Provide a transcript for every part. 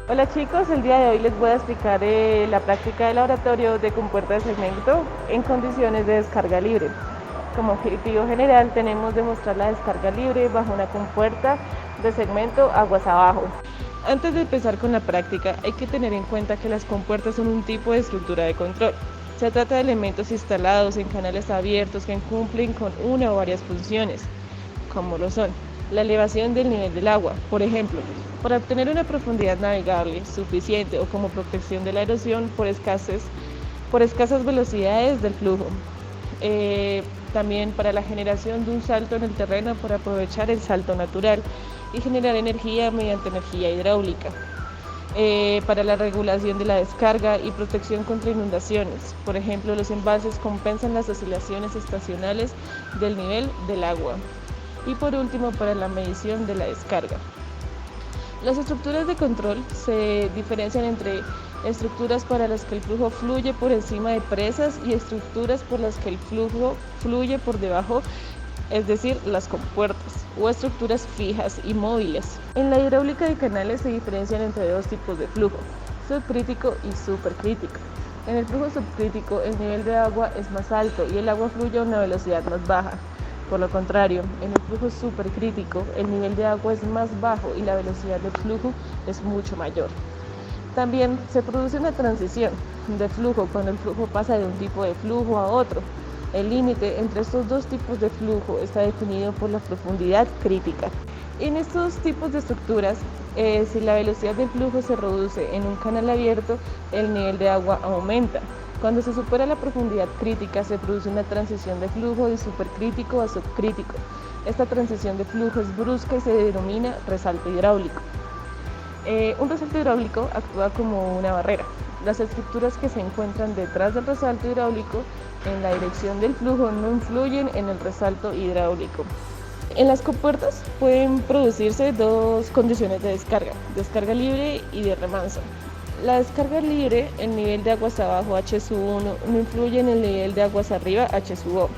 Hola chicos, el día de hoy les voy a explicar la práctica de laboratorio de compuerta de segmento en condiciones de descarga libre. Como objetivo general tenemos demostrar la descarga libre bajo una compuerta de segmento aguas abajo. Antes de empezar con la práctica hay que tener en cuenta que las compuertas son un tipo de estructura de control. Se trata de elementos instalados en canales abiertos que cumplen con una o varias funciones, como lo son la elevación del nivel del agua, por ejemplo, para obtener una profundidad navegable suficiente o como protección de la erosión por escasas velocidades del flujo. También para la generación de un salto en el terreno para aprovechar el salto natural y generar energía mediante energía hidráulica. Para la regulación de la descarga y protección contra inundaciones. Por ejemplo, los embalses compensan las oscilaciones estacionales del nivel del agua. Y por último, para la medición de la descarga. Las estructuras de control se diferencian entre estructuras para las que el flujo fluye por encima de presas y estructuras por las que el flujo fluye por debajo, es decir, las compuertas, o estructuras fijas y móviles. En la hidráulica de canales se diferencian entre dos tipos de flujo, subcrítico y supercrítico. En el flujo subcrítico el nivel de agua es más alto y el agua fluye a una velocidad más baja. Por lo contrario, en el flujo supercrítico el nivel de agua es más bajo y la velocidad del flujo es mucho mayor. También se produce una transición de flujo cuando el flujo pasa de un tipo de flujo a otro. El límite entre estos dos tipos de flujo está definido por la profundidad crítica. En estos tipos de estructuras, si la velocidad del flujo se reduce en un canal abierto, el nivel de agua aumenta. Cuando se supera la profundidad crítica, se produce una transición de flujo de supercrítico a subcrítico. Esta transición de flujo es brusca y se denomina resalto hidráulico. Un resalto hidráulico actúa como una barrera. Las estructuras que se encuentran detrás del resalto hidráulico en la dirección del flujo no influyen en el resalto hidráulico. En las compuertas pueden producirse dos condiciones de descarga libre y de remanso. La descarga libre, el nivel de aguas abajo H sub 1 no influye en el nivel de aguas arriba H sub O.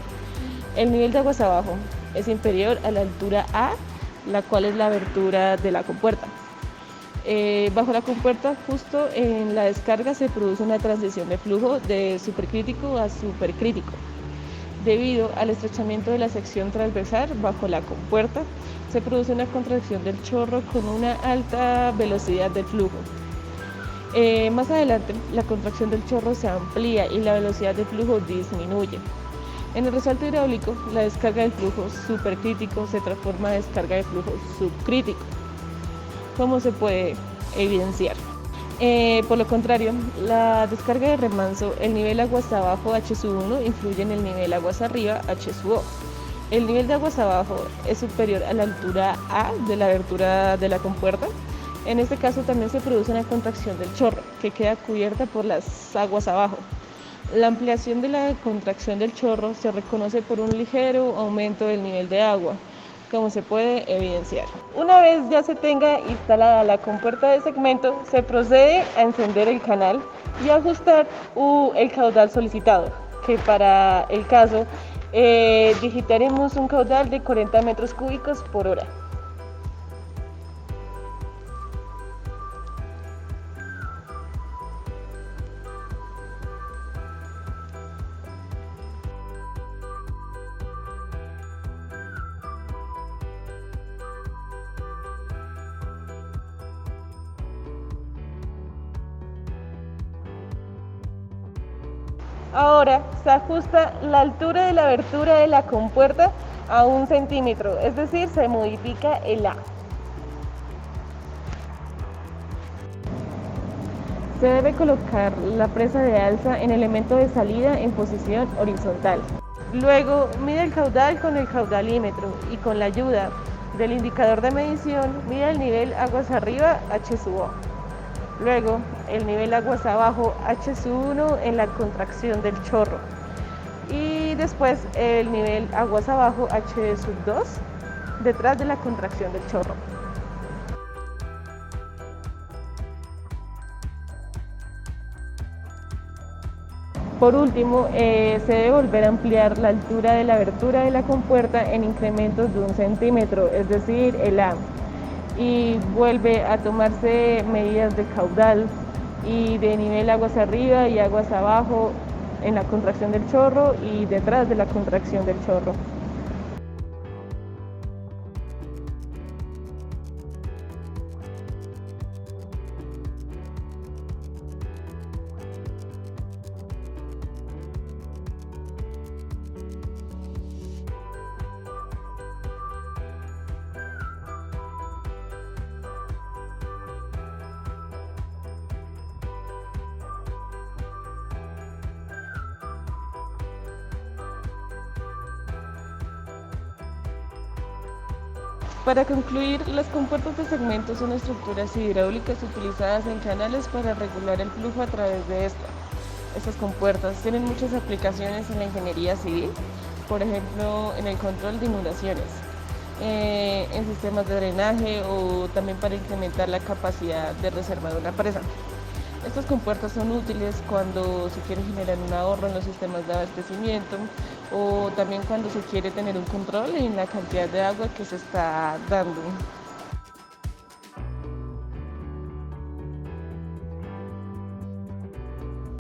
El nivel de aguas abajo es inferior a la altura A, la cual es la abertura de la compuerta. Bajo la compuerta, justo en la descarga se produce una transición de flujo de supercrítico a supercrítico. Debido al estrechamiento de la sección transversal bajo la compuerta, se produce una contracción del chorro con una alta velocidad del flujo. Más adelante, la contracción del chorro se amplía y la velocidad de flujo disminuye. En el resalto hidráulico, la descarga del flujo supercrítico se transforma en descarga de flujo subcrítico. ¿Cómo se puede evidenciar? Por lo contrario, la descarga de remanso, el nivel aguas abajo H sub 1 influye en el nivel aguas arriba H sub O. El nivel de aguas abajo es superior a la altura A de la abertura de la compuerta. En este caso también se produce una contracción del chorro, que queda cubierta por las aguas abajo. La ampliación de la contracción del chorro se reconoce por un ligero aumento del nivel de agua, como se puede evidenciar. Una vez ya se tenga instalada la compuerta de segmento, se procede a encender el canal y ajustar el caudal solicitado, que para el caso digitaremos un caudal de 40 metros cúbicos por hora. Ahora se ajusta la altura de la abertura de la compuerta a 1 centímetro, es decir, se modifica el A. Se debe colocar la presa de alza en el elemento de salida en posición horizontal. Luego mide el caudal con el caudalímetro y con la ayuda del indicador de medición mide el nivel aguas arriba H sub O. Luego, el nivel aguas abajo H sub 1 en la contracción del chorro. Y después el nivel aguas abajo H sub 2 detrás de la contracción del chorro. Por último, se debe volver a ampliar la altura de la abertura de la compuerta en incrementos de 1 centímetro, es decir, el A. y vuelve a tomarse medidas de caudal y de nivel aguas arriba y aguas abajo en la contracción del chorro y detrás de la contracción del chorro. Para concluir, las compuertas de segmento son estructuras hidráulicas utilizadas en canales para regular el flujo a través de estas compuertas. Tienen muchas aplicaciones en la ingeniería civil, por ejemplo, en el control de inundaciones, en sistemas de drenaje o también para incrementar la capacidad de reserva de una presa. Estas compuertas son útiles cuando se quiere generar un ahorro en los sistemas de abastecimiento o también cuando se quiere tener un control en la cantidad de agua que se está dando.